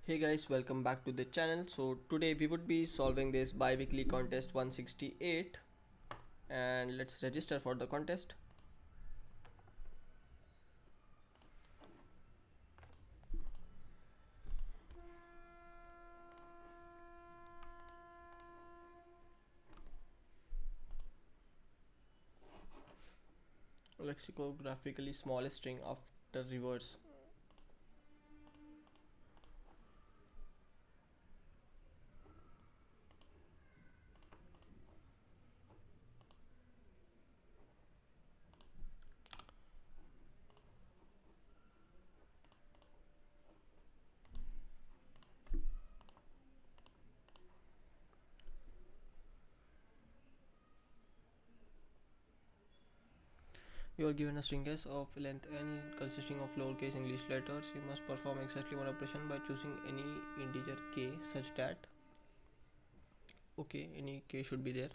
Hey guys, welcome back to the channel. So today we would be solving this bi-weekly contest 168 and let's register for the contest. Lexicographically smallest string after reverse. You are given a string of length n consisting of lowercase English letters. You must perform exactly one operation by choosing any integer k such that any k should be there.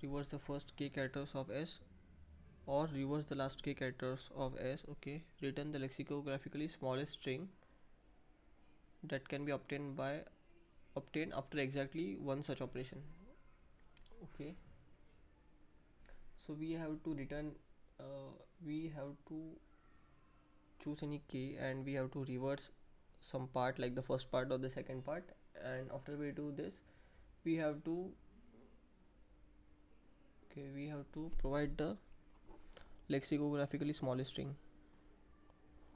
Reverse the first k characters of s or reverse the last k characters of s. Return the lexicographically smallest string that can be obtained after exactly one such operation. Okay, so we have to return we have to choose any key and we have to reverse some part like the first part or the second part, and after we do this we have to provide the lexicographically smallest string.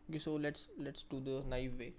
Okay, so let's do the naive way.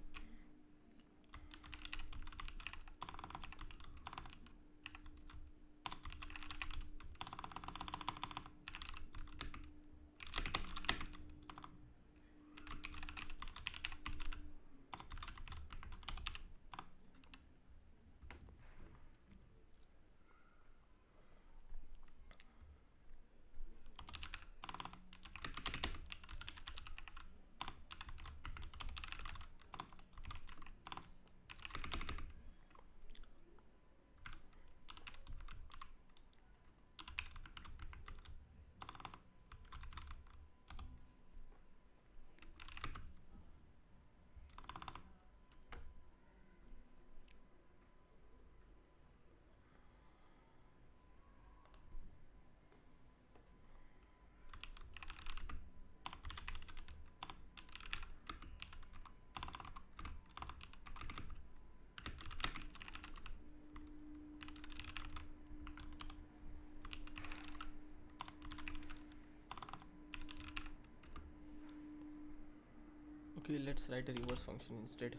Okay, let's write a reverse function instead.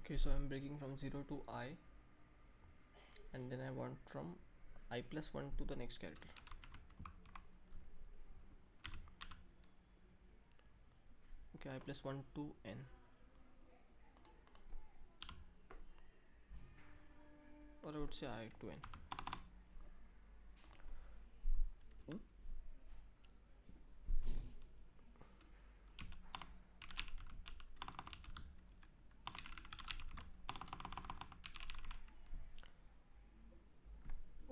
Okay, so I'm breaking from 0 to I, and then I want from I plus 1 to the next character. Okay, I plus 1 to n. Or I would say I to n.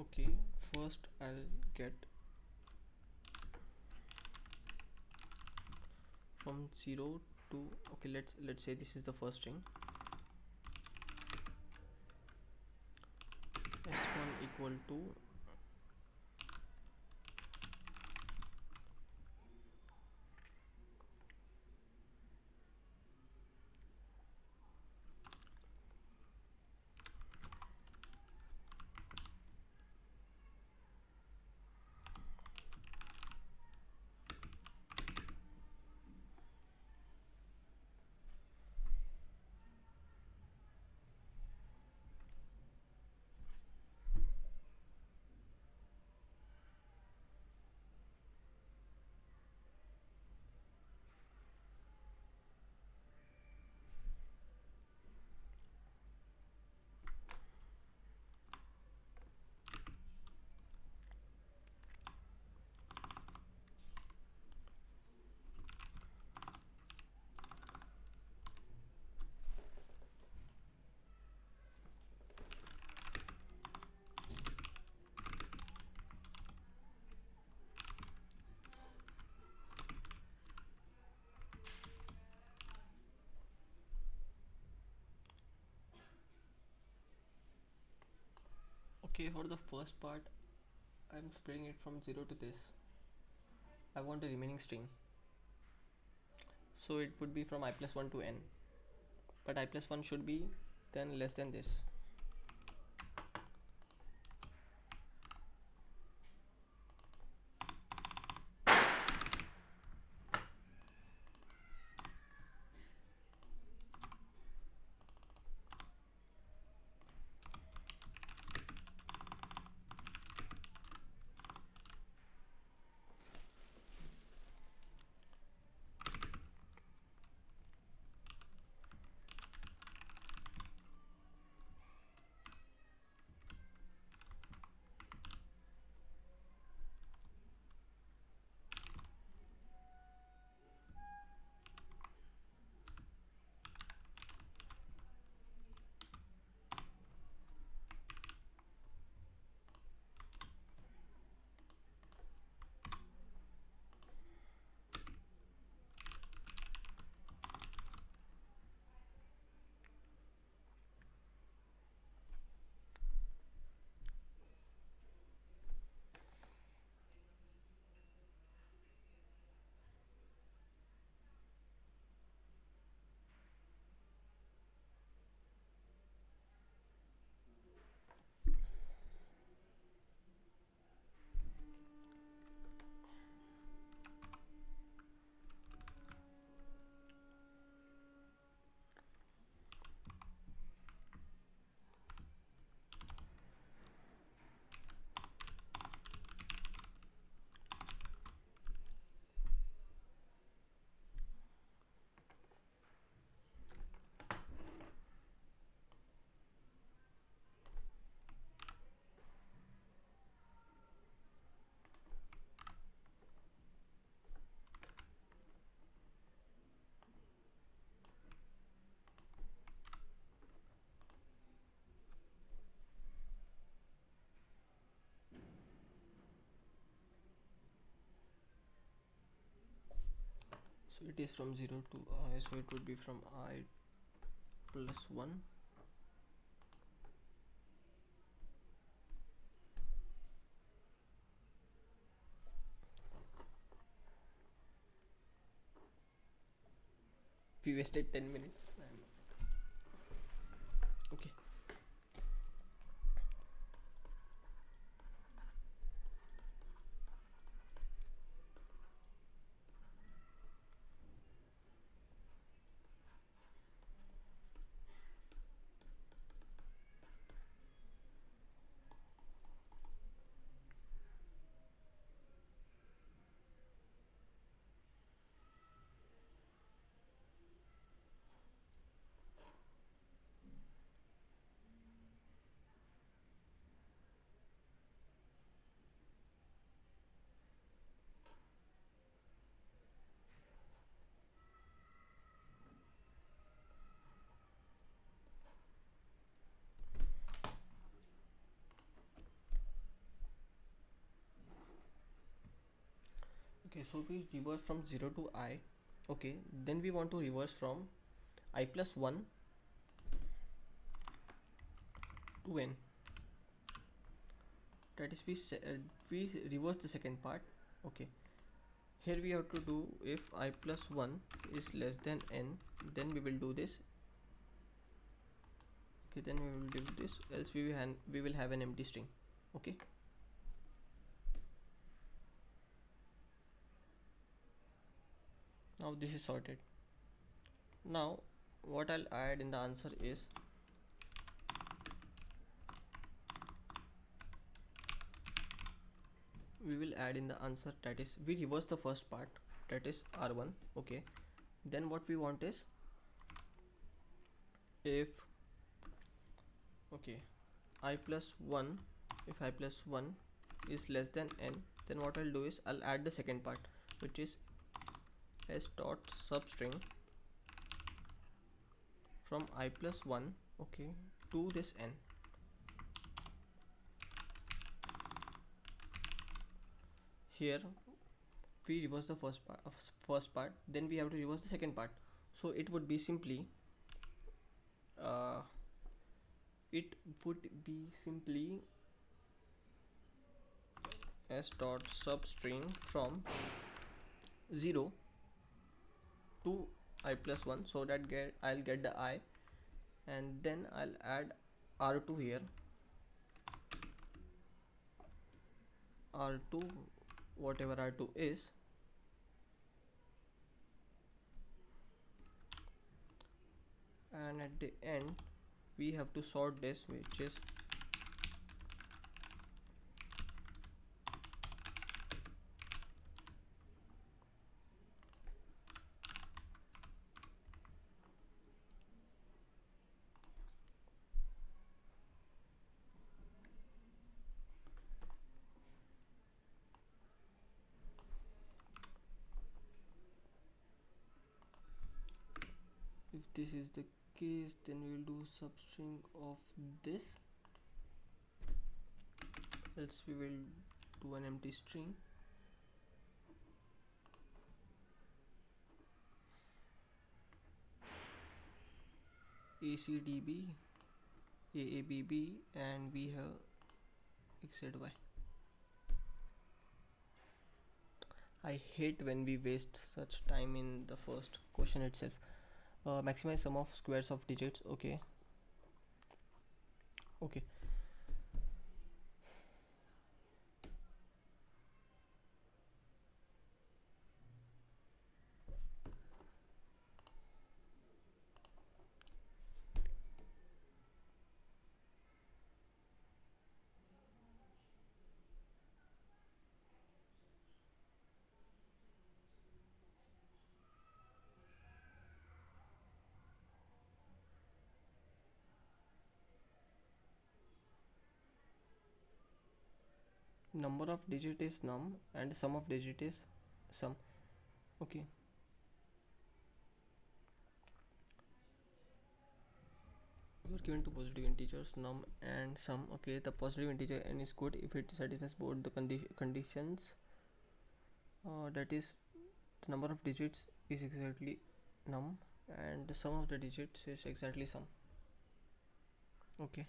Okay, first I'll get from 0 to, okay, let's say this is the first string, s1 equal to okay, for the first part I'm splitting it from 0 to this. I want the remaining string, so it would be from I plus 1 to n, but I plus 1 should be then less than this. So it is from 0 to I, so it would be from I plus 1. We wasted 10 minutes, man. Okay, so we reverse from 0 to I. Okay, then we want to reverse from I plus 1 to n. That is, we reverse the second part. Okay, here we have to do, if I plus 1 is less than n, then we will do this. Okay, then we will do this, else we will have an empty string. Okay, now this is sorted. Now what I'll add in the answer is we will add in the answer, that is, we reverse the first part, that is r1. Okay, then what we want is, if okay I plus 1, if I plus 1 is less than n, then what I'll do is I'll add the second part, which is s dot substring from I plus 1, okay, to this n. Here we reverse the first part, then we have to reverse the second part. So it would be simply s dot substring from 0 to I plus 1, so that I'll get the I, and then I'll add r2 here, r2, whatever r2 is, and at the end we have to sort this, which is if this is the case, then we will do substring of this, else we will do an empty string. ACDB, AABB, and we have XZY. I hate when we waste such time in the first question itself. Maximize sum of squares of digits. Okay, okay, number of digit is num and sum of digit is sum. Okay, we are given two positive integers num and sum. Okay, the positive integer n is good if it satisfies both the conditions, that is, the number of digits is exactly num and the sum of the digits is exactly sum. Okay,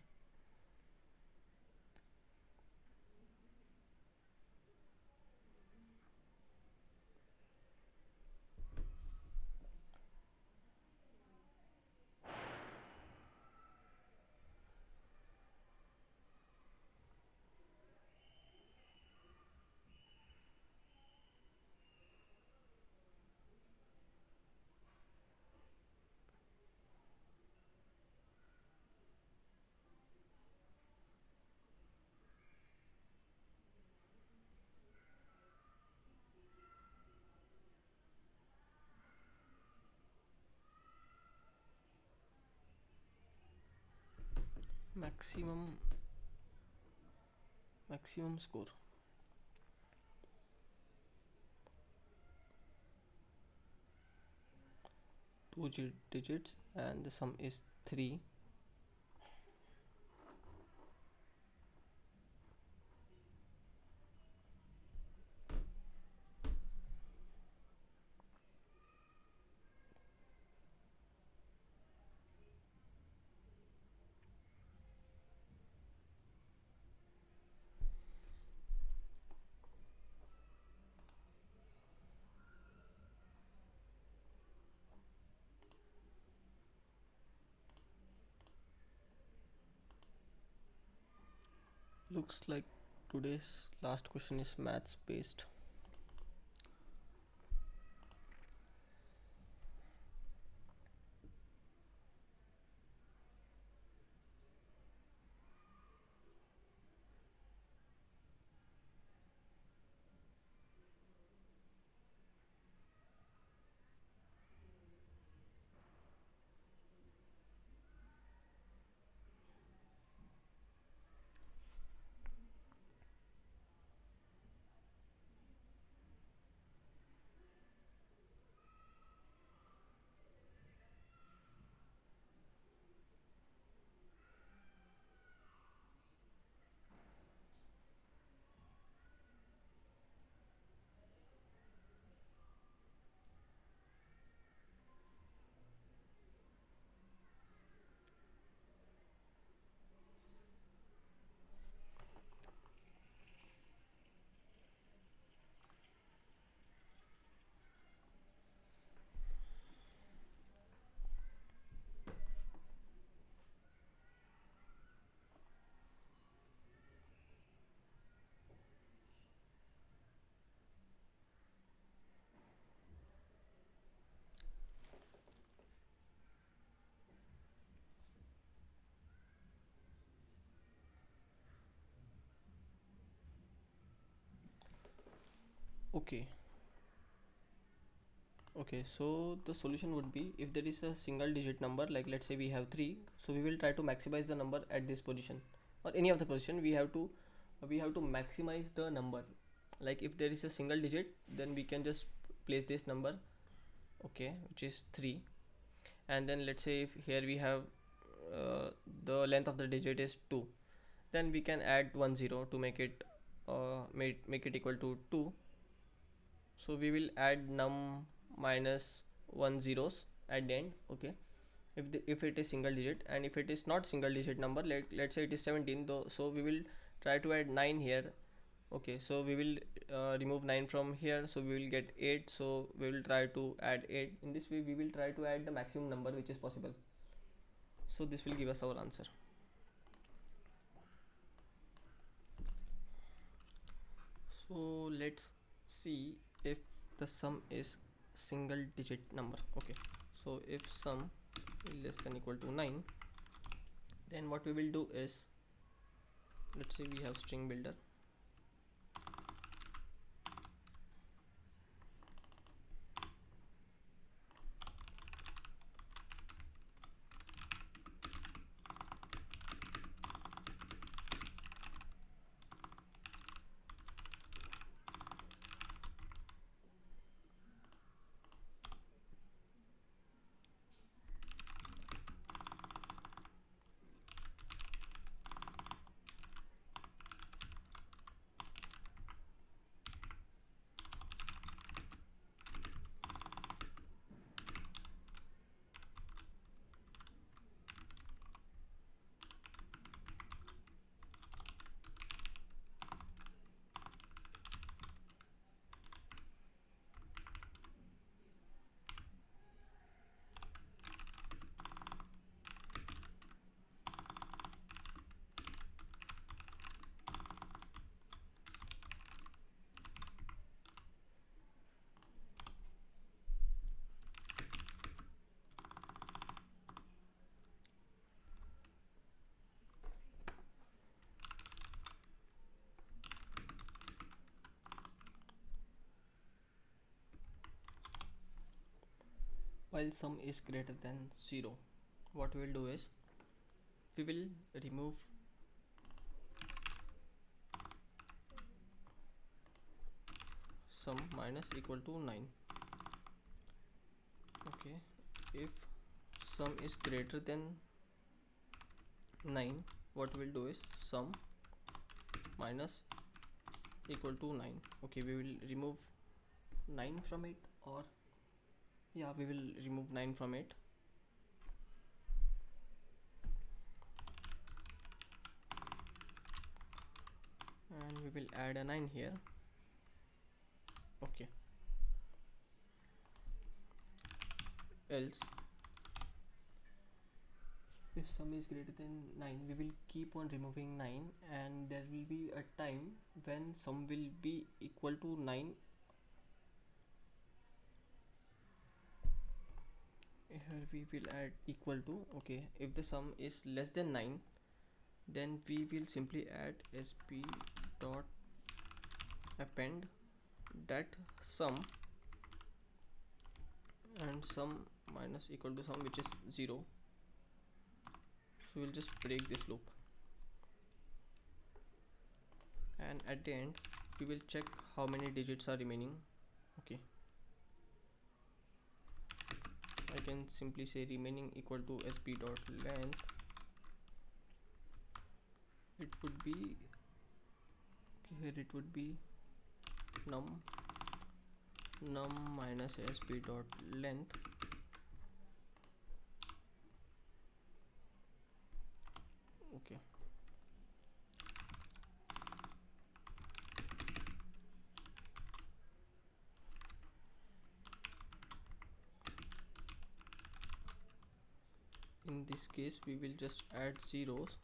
maximum score. Two digits and the sum is 3. Looks like today's last question is maths based. Okay. Okay, so the solution would be, if there is a single digit number, like let's say we have 3, so we will try to maximize the number at this position or any of the position. We have to maximize the number. Like if there is a single digit, then we can just place this number, okay, which is 3. And then let's say if here we have the length of the digit is 2, then we can add 1 0 to make it equal to 2. So we will add num minus 1 zeros at the end, okay, if it is single digit. And if it is not single digit number, let's say it is 17 though, so we will try to add 9 here. Okay, so we will remove 9 from here, so we will get 8. So we will try to add 8. In this way we will try to add the maximum number which is possible. So this will give us our answer. So let's see if the sum is single digit number. Okay, so if sum is less than equal to 9, then what we will do is, let's say we have string builder. While sum is greater than 0, what we will do is, we will remove sum minus equal to 9. Okay, if sum is greater than 9, what we'll do is sum minus equal to 9. Okay, we will remove 9 from it, or yeah, we will remove 9 from it. And we will add a 9 here. Okay, else If sum is greater than 9, we will keep on removing 9, and there will be a time when sum will be equal to 9. Here we will add equal to. Okay, if the sum is less than 9, then we will simply add sp dot append that sum, and sum minus equal to sum, which is 0. So we'll just break this loop, and at the end we will check how many digits are remaining. Okay, I can simply say remaining equal to sp dot length. It would be, okay, here it would be num minus sp dot length. Okay, in this case we will just add zeros.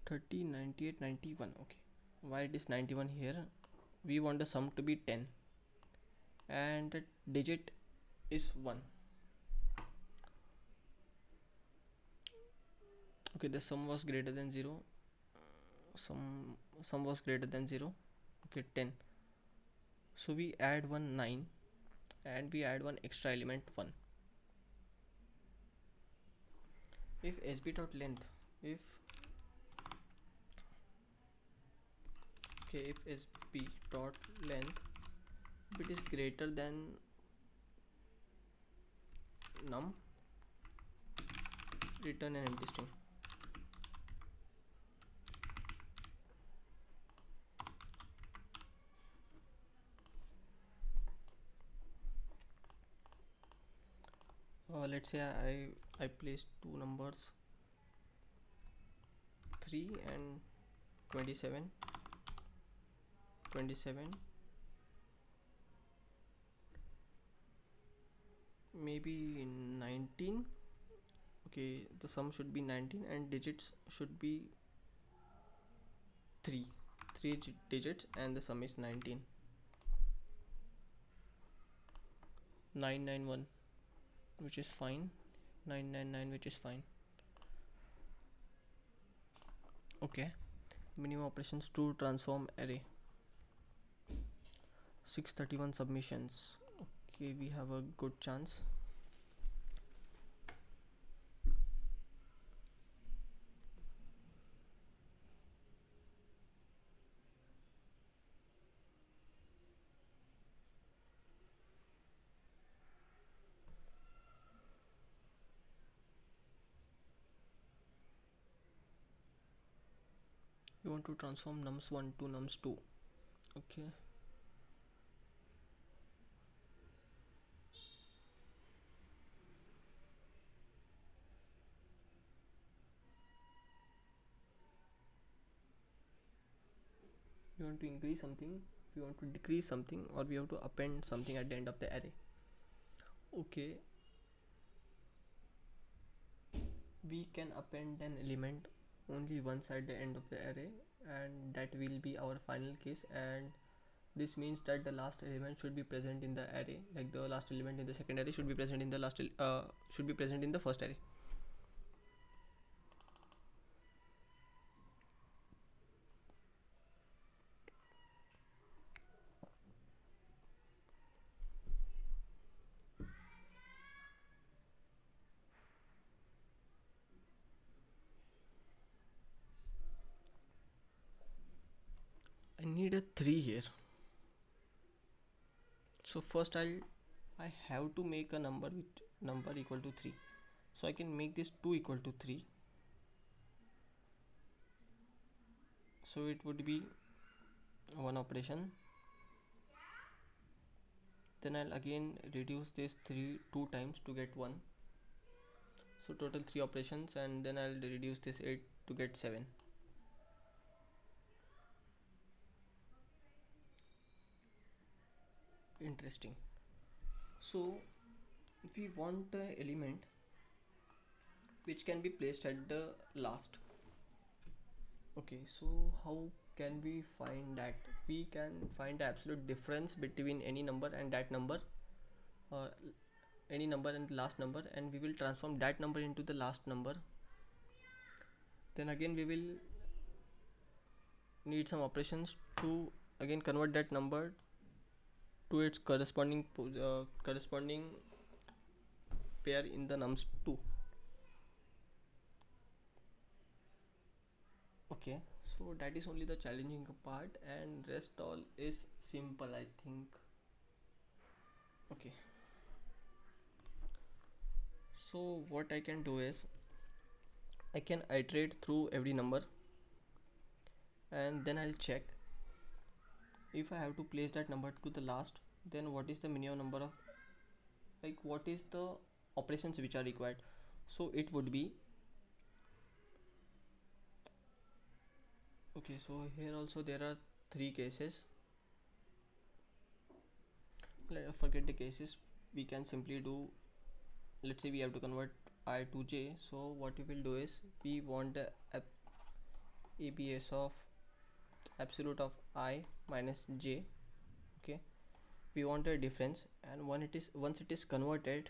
Thirty, 98, 91. Okay, why it is 91 here? We want the sum to be 10 and the digit is 1. Okay, the sum was greater than 0. Sum was greater than 0. Okay, 10. So we add one 9 and we add one extra element 1. If sb dot length, if okay, if sb dot length, if it is greater than num, return an empty string. Let's say I placed two numbers 3 and 27, maybe 19. Okay, the sum should be 19 and digits should be 3 digits, and the sum is 19. 991, which is fine. 999, which is fine. Okay, minimum operations to transform array. 631 submissions. Okay, we have a good chance. We want to transform nums1 to nums2. Okay, we want to increase something, we want to decrease something, or we have to append something at the end of the array. Okay, we can append an element only once at the end of the array, and that will be our final case. And this means that the last element should be present in the array, like the last element in the second array should be present in the should be present in the first array. I need a 3 here. So first I have to make a number with number equal to 3. So I can make this 2 equal to 3. So it would be one operation. Then I'll again reduce this 3 2 times to get 1. So total 3 operations, and then I'll reduce this 8 to get 7. Interesting. So we want the element which can be placed at the last. Okay, so how can we find that? We can find the absolute difference between any number and that number, or any number and the last number, and we will transform that number into the last number. Then again we will need some operations to again convert that number to its corresponding pair in the nums2. Okay, so that is only the challenging part, and rest all is simple, I think. Okay, so what I can do is I can iterate through every number, and then I'll check if I have to place that number to the last, then what is the minimum number of, like, what is the operations which are required. So it would be, okay, so here also there are 3 cases. Let's forget the cases, we can simply do, let's say we have to convert I to j. So what we will do is we want the abs of absolute of I minus j. Okay, we want a difference, and once it is converted,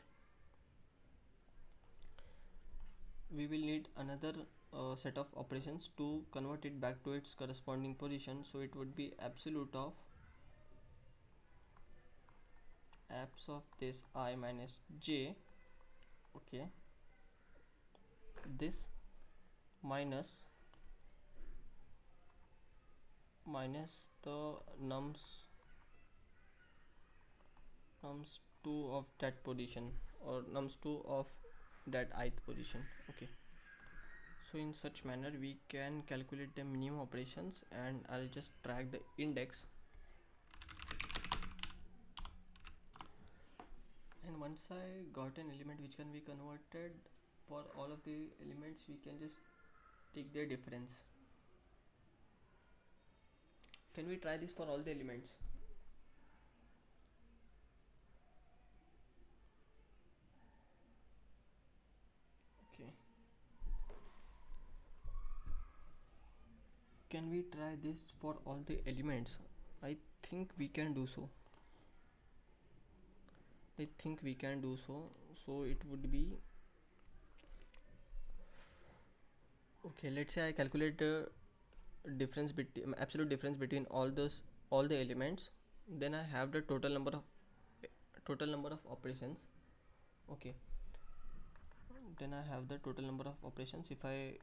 we will need another set of operations to convert it back to its corresponding position. So it would be absolute of abs of this I minus j. Okay, this minus the nums2 of that position, or nums2 of that ith position. Okay, so in such manner we can calculate the minimum operations, and I'll just track the index, and once I got an element which can be converted, for all of the elements we can just take their difference. Can we try this for all the elements? Okay, can we try this for all the elements? I think we can do so. So it would be, okay, let's say I calculate the difference between absolute difference between all the elements, then I have the total number of operations. Okay, then I have the total number of operations. If I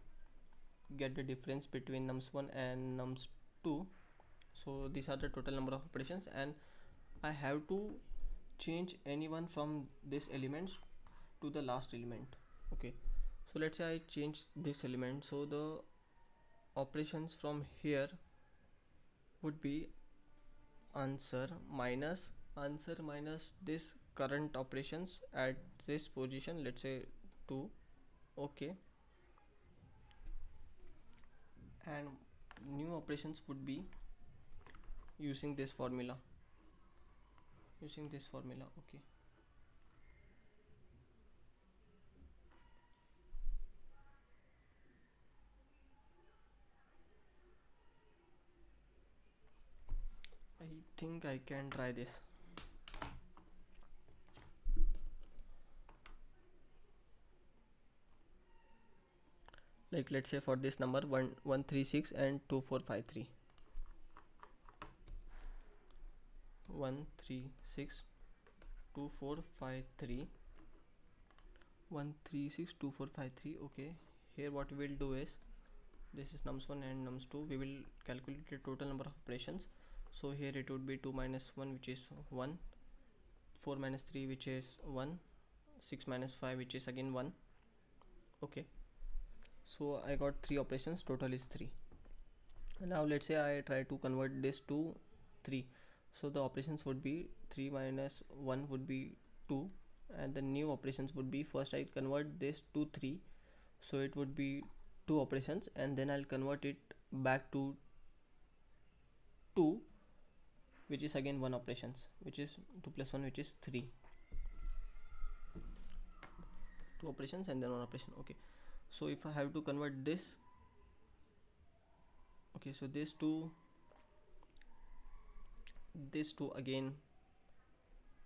get the difference between nums1 and nums2, so these are the total number of operations, and I have to change anyone from these elements to the last element. Okay, so let's say I change this element, so the operations from here would be answer minus this current operations at this position, let's say 2. Okay, and new operations would be using this formula. Okay, I think I can try this. Like, let's say for this number 1136 and 2453, 136 2453, 136 2453. Okay, here what we will do is, this is nums1 and nums2, we will calculate the total number of operations. So here it would be 2 minus 1, which is 1, 4 minus 3, which is 1, 6 minus 5, which is again 1. Okay, so I got 3 operations, total is 3. Now let's say I try to convert this to 3. So the operations would be 3 minus 1 would be 2, and the new operations would be, first I convert this to 3, so it would be 2 operations, and then I'll convert it back to 2, which is again 1 operations, which is 2 plus 1, which is 3. 2 operations and then 1 operation. Okay, so if I have to convert this, okay, so this to again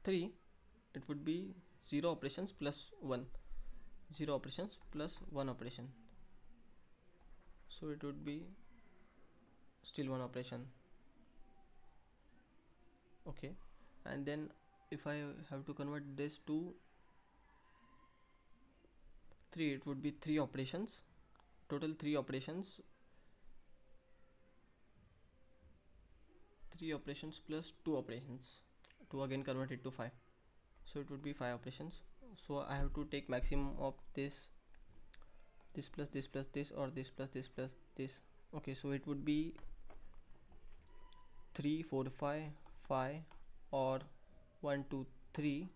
3, it would be 0 operations plus 1, 0 operations plus 1 operation, so it would be still 1 operation. Okay, and then if I have to convert this to 3, it would be 3 operations, total 3 operations, 3 operations plus 2 operations to again convert it to 5, so it would be 5 operations. So I have to take maximum of this plus this plus this, or this plus this plus this. Okay, so it would be 3 4 5 5, or 1 2 3,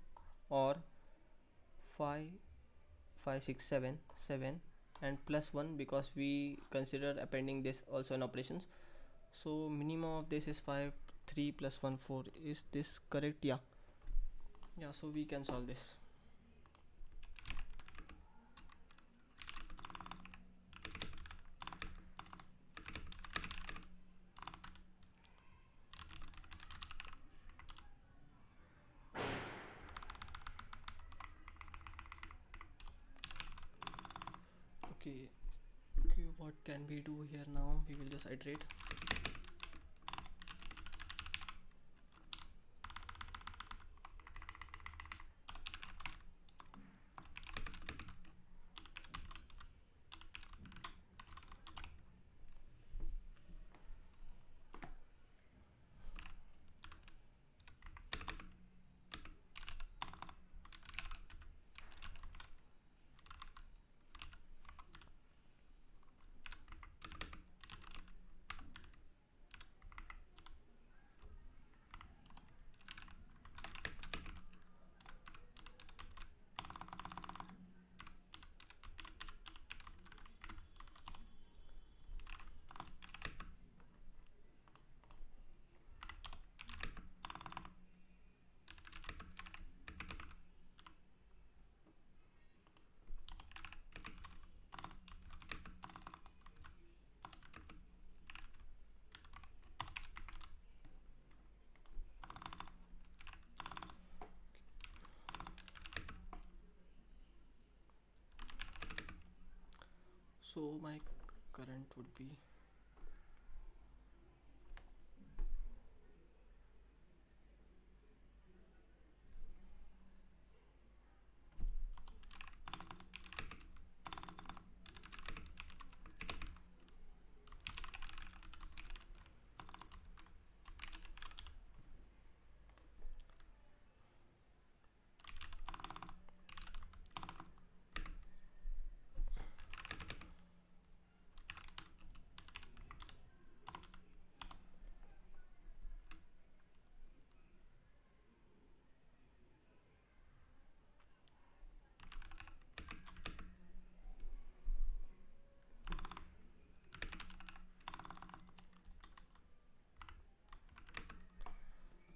or 5 5 6 7 7, and plus 1 because we consider appending this also in operations. So minimum of this is 5 3 plus 1 4. Is this correct? Yeah, so we can solve this. Okay, what can we do here now? We will just iterate. So my current would be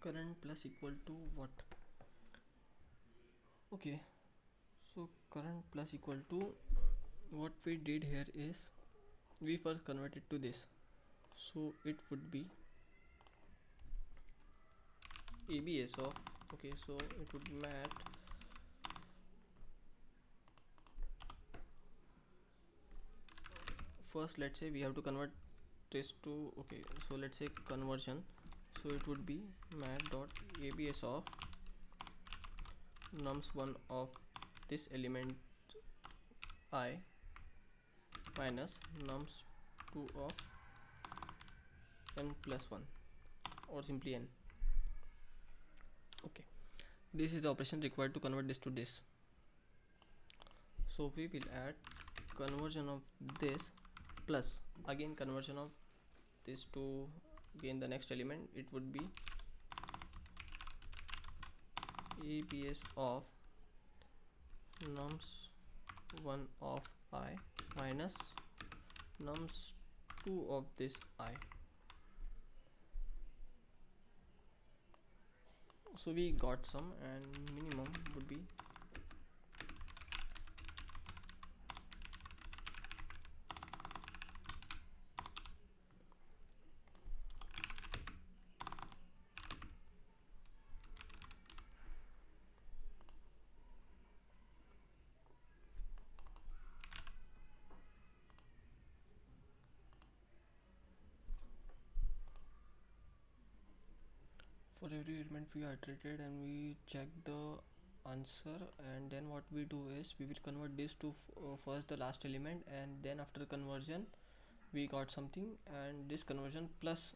current plus equal to what? Okay, so current plus equal to, what we did here is we first converted to this, so it would be abs of, okay, so it would be mat first. Let's say we have to convert this to, okay, so let's say conversion, so it would be mat dot abs of nums1 of this element I minus nums2 of n plus 1, or simply n. Okay, this is the operation required to convert this to this. So we will add conversion of this plus again conversion of this to again the next element. It would be abs of nums1 of I minus nums2 of this I. So we got some, and minimum would be for every element we iterated and we check the answer, and then what we do is we will convert this to first the last element, and then after conversion we got something, and this conversion plus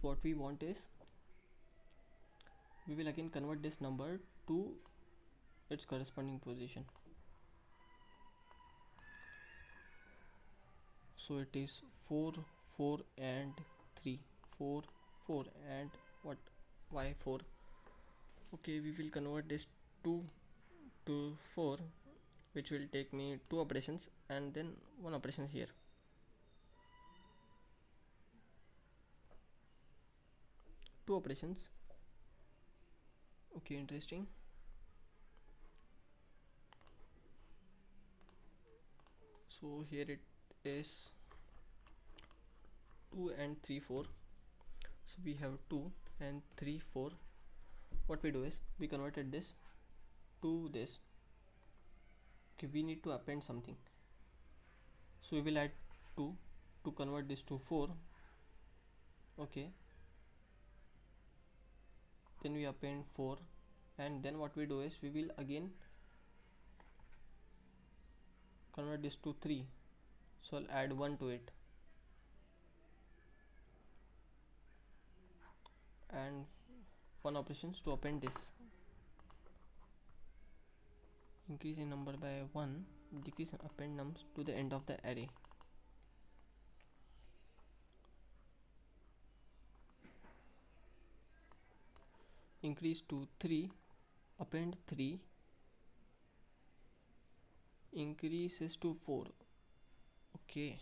what we want is we will again convert this number to its corresponding position. So it is 4 4 and 3, 4 4 and what, why 4? Okay, we will convert this 2 to 4, which will take me 2 operations and then 1 operation here. Two operations. Okay, interesting. So here it is 2 and 3 4. So we have 2 and 3 4. What we do is we converted this to this. Okay, we need to append something, so we will add 2 to convert this to 4. Okay, then we append 4, and then what we do is we will again convert this to 3, so I'll add 1 to it, and 1 operations to append this. Increase in number by 1, decrease in append nums to the end of the array. Increase to 3, append 3, increases to 4. Okay,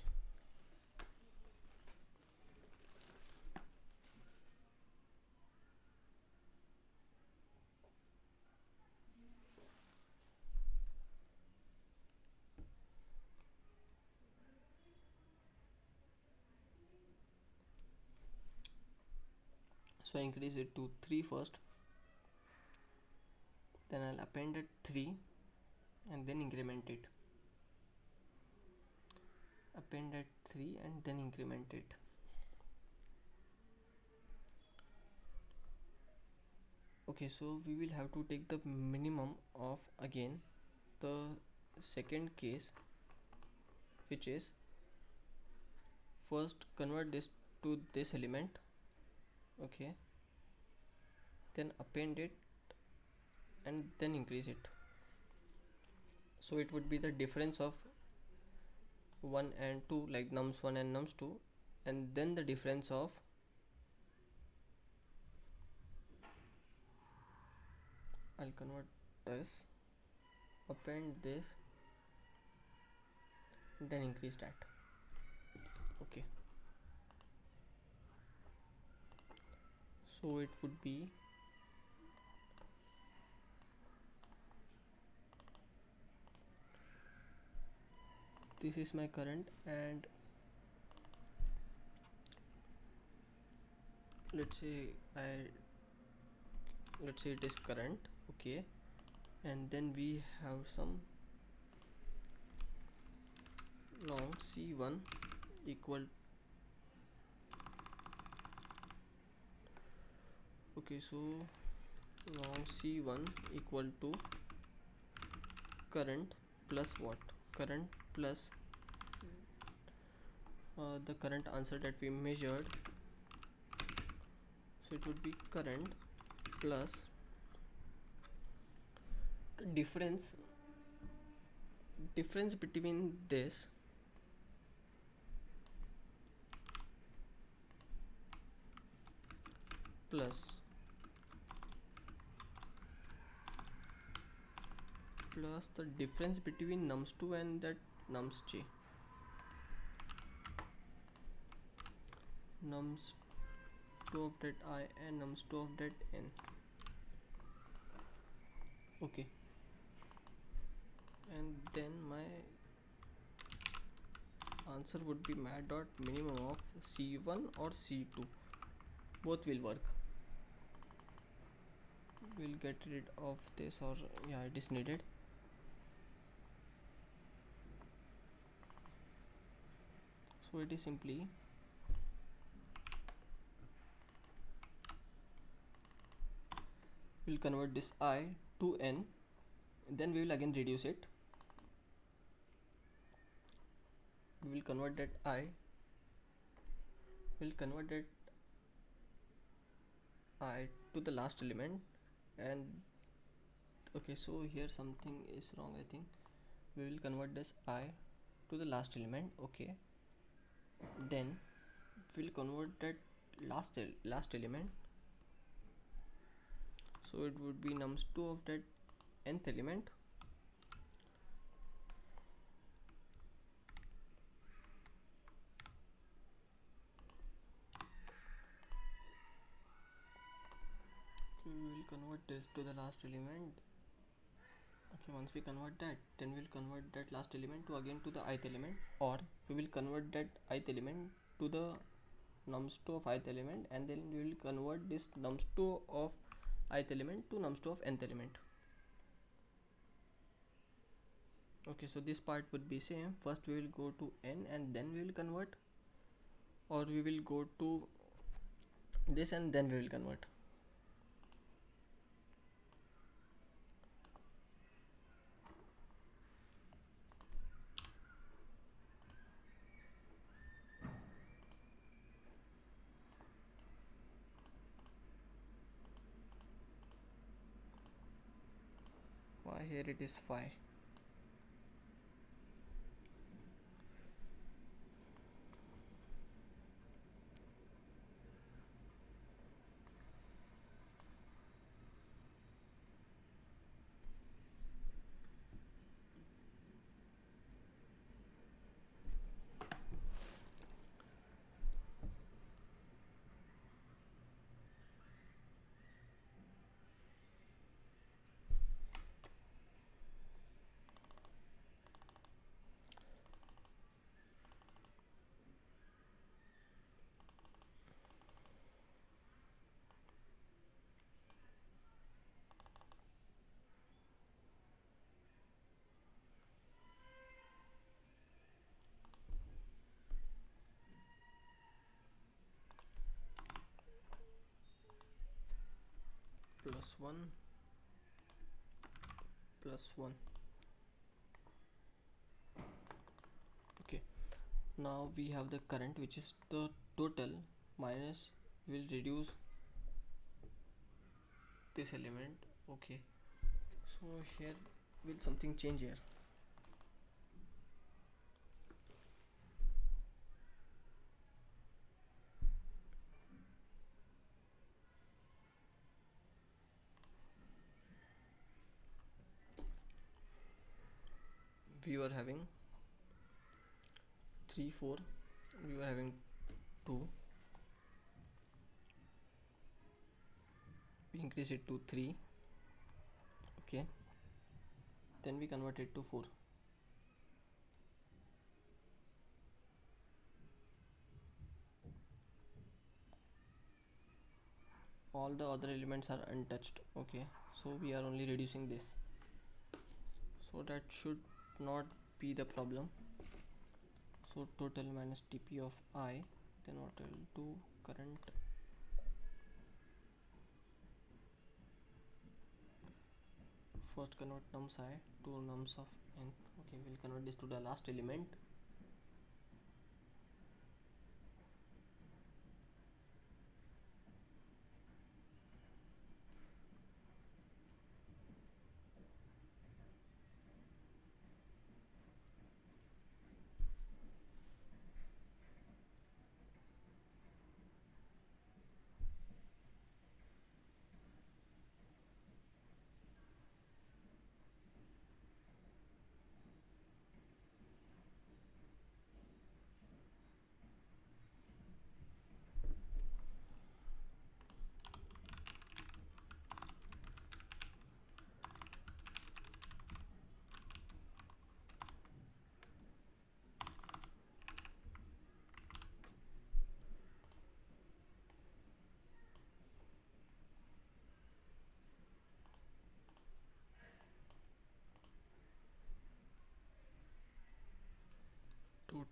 so I increase it to 3 first, then I'll append it 3 and then increment it, append at 3 and then increment it. Okay, so we will have to take the minimum of again the second case, which is first convert this to this element. Okay, then append it and then increase it, so it would be the difference of 1 and 2, like nums1 and nums2, and then the difference of I'll convert this, append this, then increase that. Okay, so it would be this is my current, and let's say it is current. Okay, and then we have some long c1 equal, okay, so long c1 equal to current plus what, current plus the current answer that we measured, so it would be current plus difference between this plus plus the difference between nums2 and that nums2 of that I and nums2 of that n. Okay, and then my answer would be mat dot minimum of c1 or c2. Both will work. We'll get rid of this, or yeah, it is needed. So it is simply we'll convert this I to n, then we will again reduce it. We will convert that I to the last element, and okay, so here something is wrong. I think we will convert this I to the last element. Okay, then we'll convert that last element, so it would be nums2 of that nth element. Okay, we will convert this to the last element. Okay, once we convert that, then we'll convert that last element to again to the ith element, or we will convert that ith element to the nums2 of ith element, and then we will convert this nums2 of ith element to nums2 of nth element. Okay, so this part would be same. First we will go to n and then we will convert, or we will go to this and then we will convert. Why here it is 5? Plus 1 plus 1. Okay, now we have the current, which is the total, minus will reduce this element. Okay, so here will something change here. We were having 3 4, we were having 2, we increase it to 3. Okay, then we convert it to 4. All the other elements are untouched. Okay, so we are only reducing this, so that should not be the problem. So total minus TP of I, then what I will do, current first convert nums I to nums of n. Okay, we'll convert this to the last element.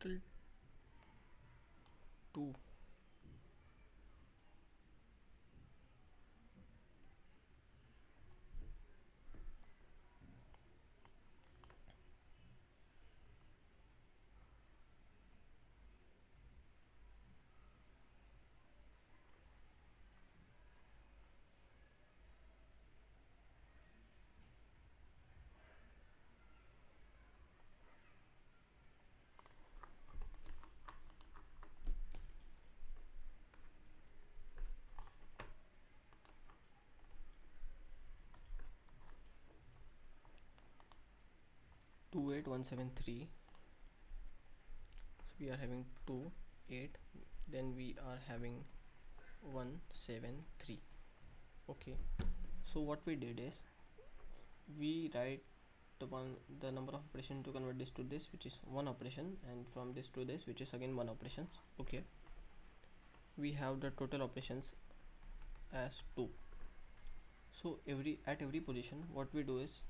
total 2. Two 8 173. So we are having 2 8, then we are having 173. Okay, so what we did is we write the number of operation to convert this to this, which is one operation, and from this to this, which is again one operations. Okay, we have the total operations as 2. So at every position, what we do is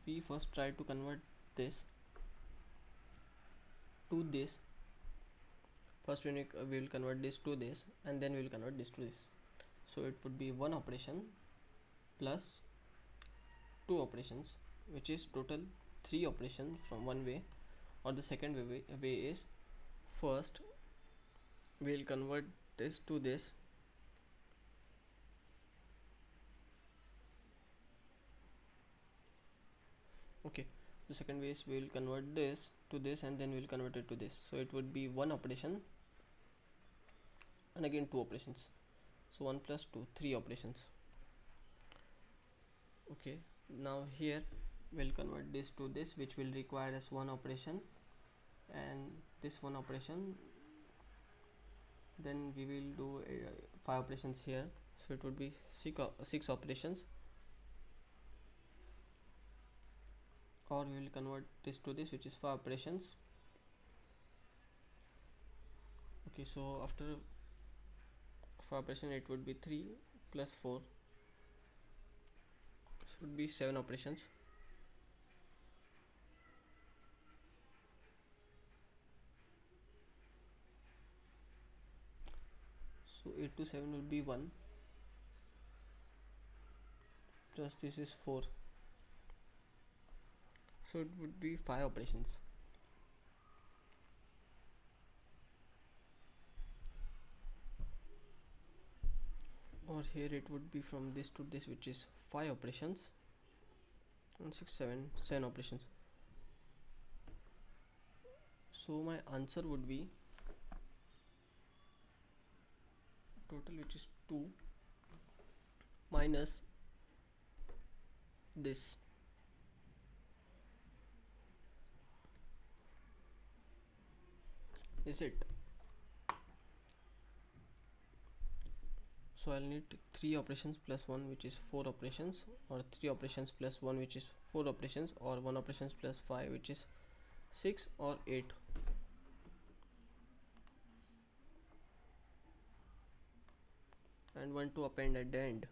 we first try to convert this to this. First we will convert this to this, and then we will convert this to this. So it would be one operation plus two operations, which is total 3 operations from one way. Or the second way is, first we will convert this to this. Okay, the second way is we will convert this to this, and then we will convert it to this. So it would be one operation and again two operations. So 1 plus 2, 3 operations. Okay, now here we'll convert this to this, which will require as one operation, and this one operation, then we will do 5 operations here. So it would be 6 operations. Or we will convert this to this, which is 5 operations. Okay, so after 5 operations, it would be 3 plus 4, should be 7 operations. So 8 to 7 will be 1, plus this is 4, so it would be 5 operations. Or here it would be from this to this, which is 5 operations, and 6 7 operations. So my answer would be total, which is 2 minus this. Is it? So I'll need 3 operations plus 1, which is 4 operations, or 3 operations plus 1, which is 4 operations, or 1 operations plus 5, which is 6 or 8. And 1 to append at the end.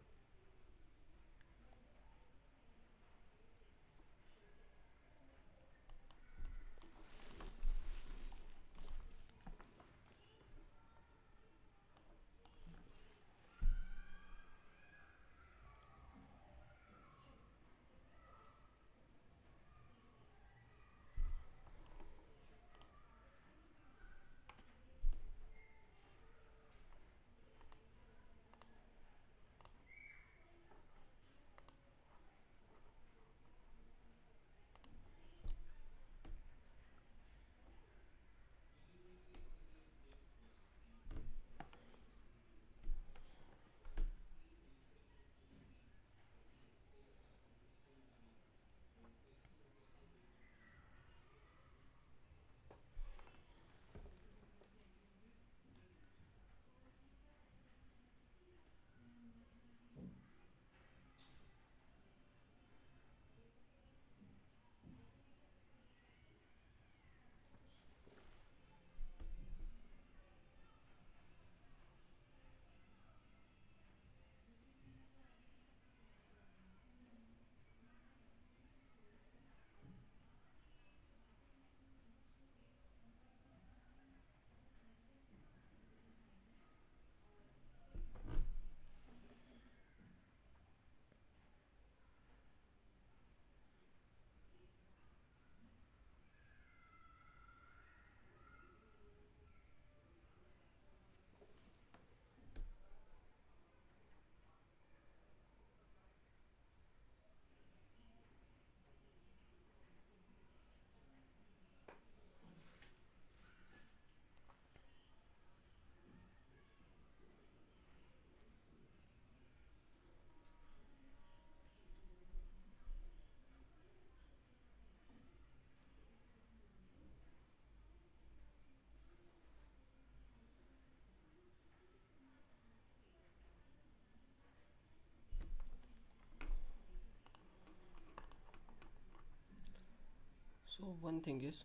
So one thing is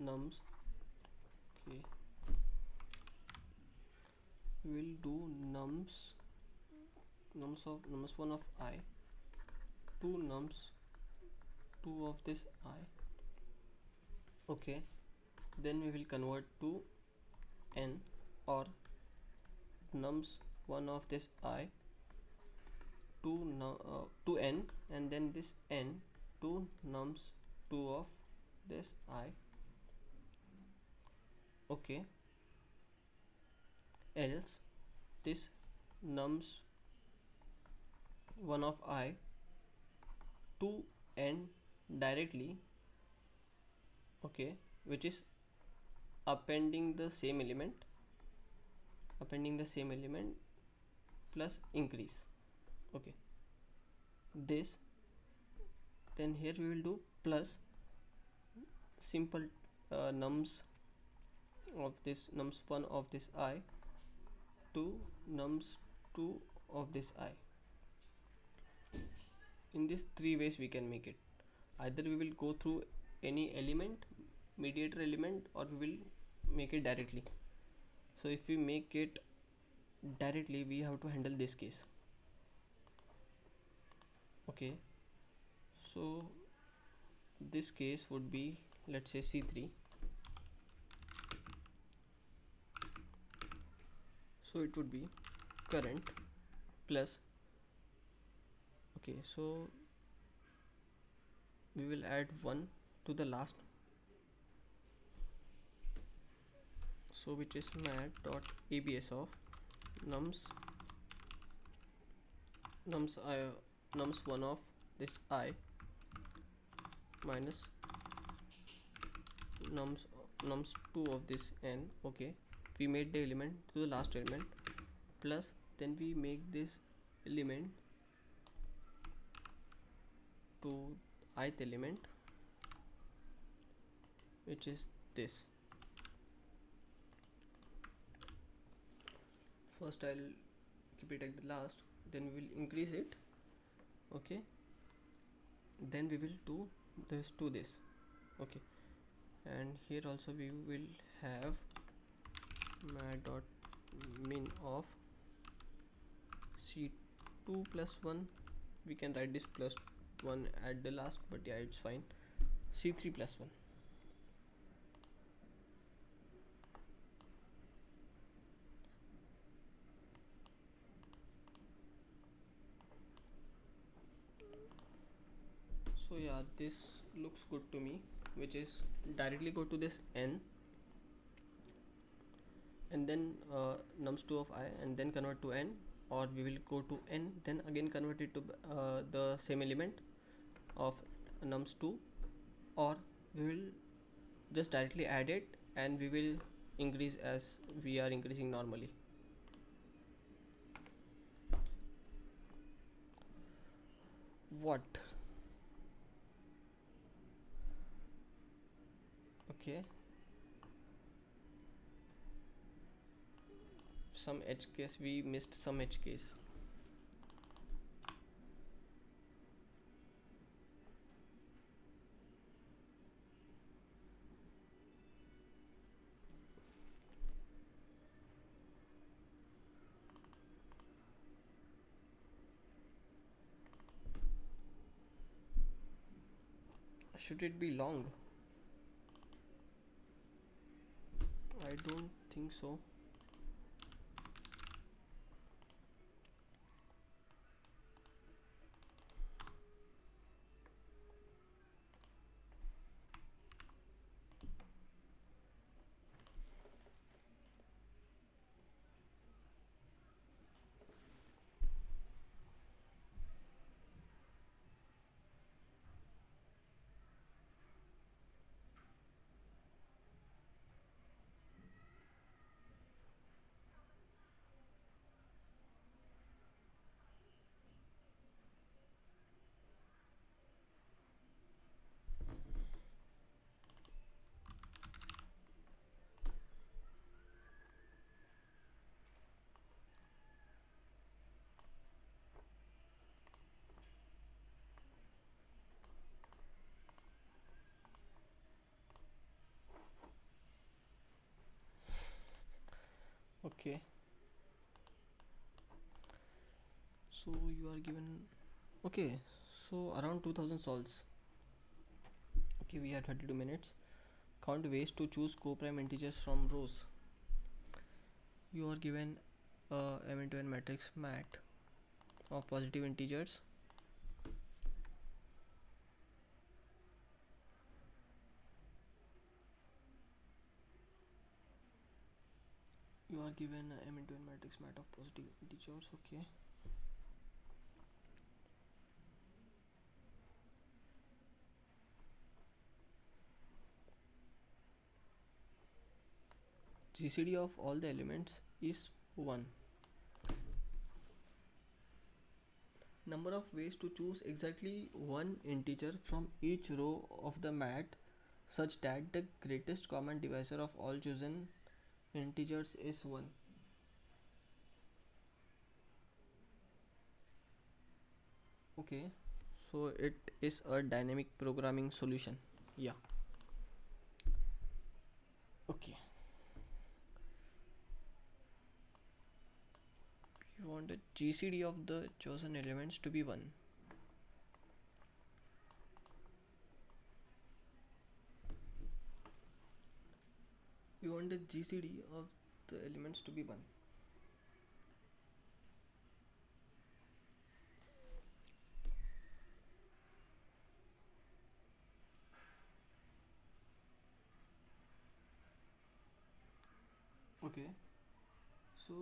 nums. Okay, we will do nums 1 of I, 2 nums 2 of this I. Okay, then we will convert to n, or nums 1 of this I to n, and then this n to nums 2 of this I. Okay, else this nums 1 of I to n directly, okay, which is appending the same element plus increase. Okay, this, then here we will do plus simple nums of this nums 1 of this I to nums 2 of this I. In these three ways we can make it. Either we will go through any element, mediator element, or we will make it directly. So if we make it directly, we have to handle this case. Okay, so this case would be, let's say, C3. So it would be current plus, okay, so we will add 1 to the last, so which is mat.abs of nums 1 of this I minus nums 2 of this n. Okay, we made the element to the last element, plus then we make this element to ith element, which is this. First I'll keep it at the last, then we will increase it. Okay, then we will do this to this. Okay, and here also we will have mat.min of c2 plus 1. We can write this plus 1 at the last, but yeah, it's fine. C3 plus 1. So yeah, this looks good to me, which is directly go to this n and then nums 2 of I and then convert to n, or we will go to n then again convert it to the same element of nums 2, or we will just directly add it and we will increase as we are increasing normally. What? Okay, some edge case, we missed some edge case. Should it be long? I don't think so. Okay, so you are given, okay, so around 2000 solves. Okay, we have 32 minutes. Count ways to choose co-prime integers from rows. You are given a m×n matrix mat of positive integers. You are given a m×n matrix mat of positive integers. Okay, GCD of all the elements is 1. Number of ways to choose exactly one integer from each row of the mat such that the greatest common divisor of all chosen integers is 1. Okay, so it is a dynamic programming solution. Yeah. Okay, we want the GCD of the chosen elements to be 1. We want the GCD of the elements to be 1. Okay, so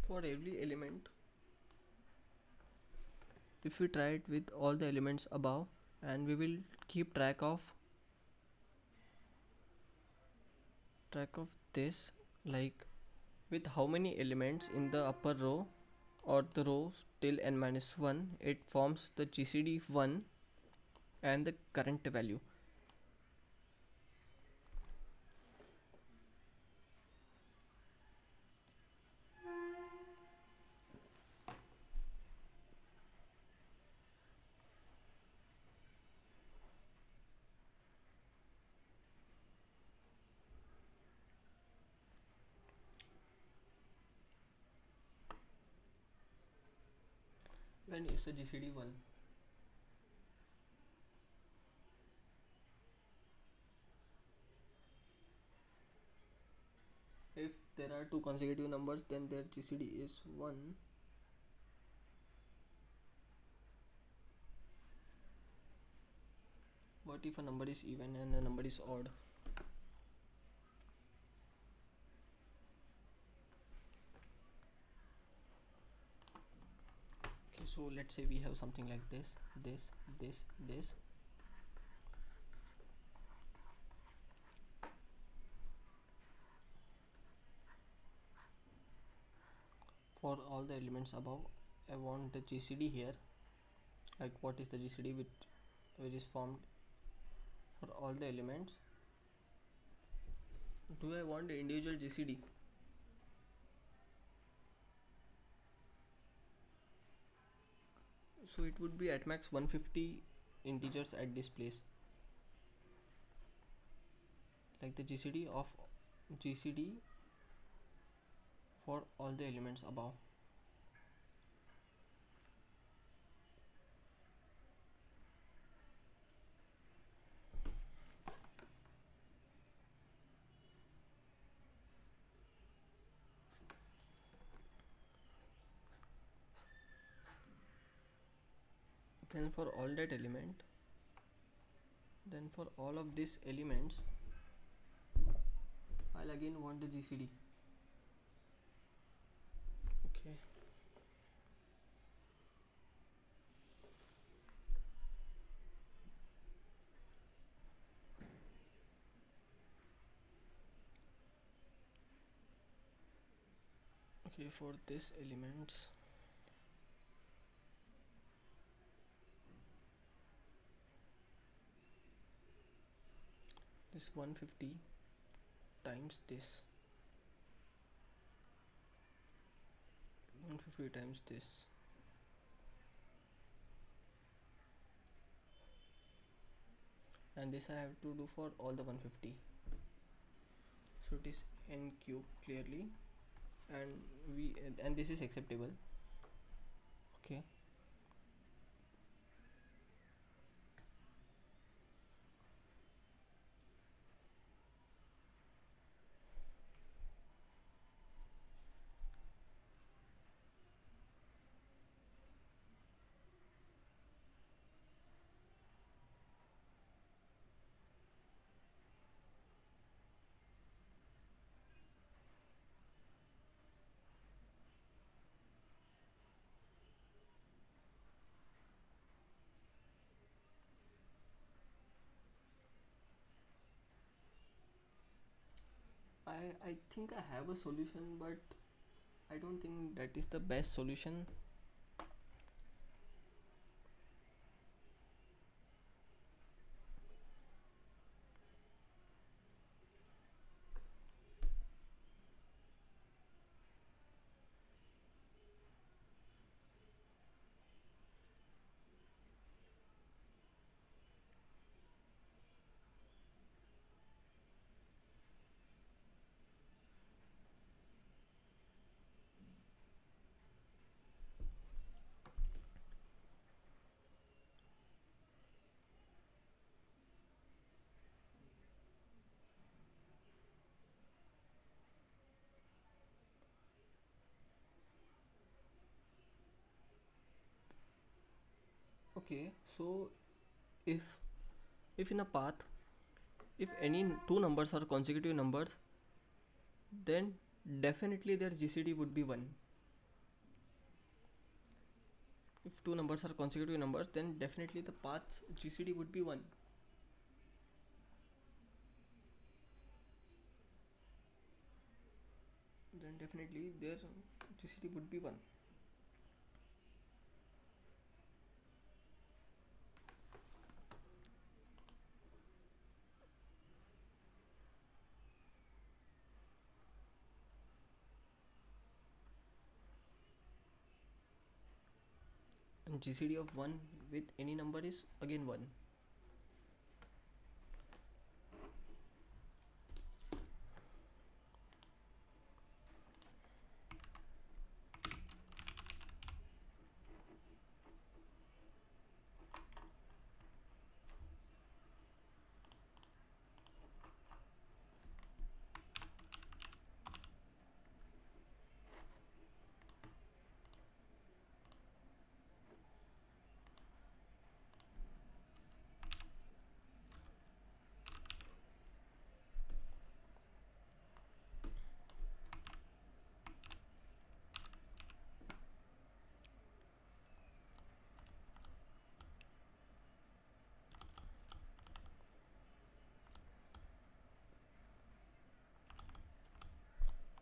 for every element, if we try it with all the elements above, and we will keep track of this, like with how many elements in the upper row or the row till n minus 1, it forms the GCD 1 and the current value. When is the GCD 1? If there are two consecutive numbers, then their GCD is 1. What if a number is even and a number is odd? Okay, so let's say we have something like this. For all the elements above, I want the GCD here. Like what is the GCD which is formed for all the elements? Do I want the individual GCD? So it would be at max 150 integers at this place. Like the GCD for all the elements above. Then for all that element, then for all of these elements, I'll again want the GCD. Okay. Okay, for this elements, this 150 times this. 150 times this, and this I have to do for all the 150. So it is n cube clearly, and this is acceptable. Okay. I think I have a solution, but I don't think that is the best solution. Okay, so if in a path, if any two numbers are consecutive numbers, then definitely their GCD would be 1. If two numbers are consecutive numbers, then definitely the path's GCD would be 1. Then definitely their GCD would be 1. And GCD of 1 with any number is again 1.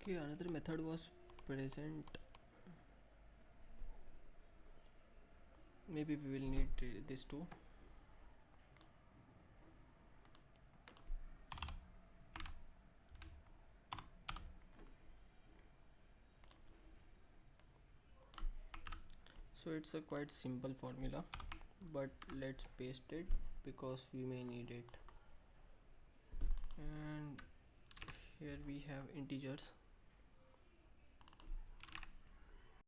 Okay, another method was present. Maybe we will need this too. So it's a quite simple formula, but let's paste it because we may need it. And here we have integers.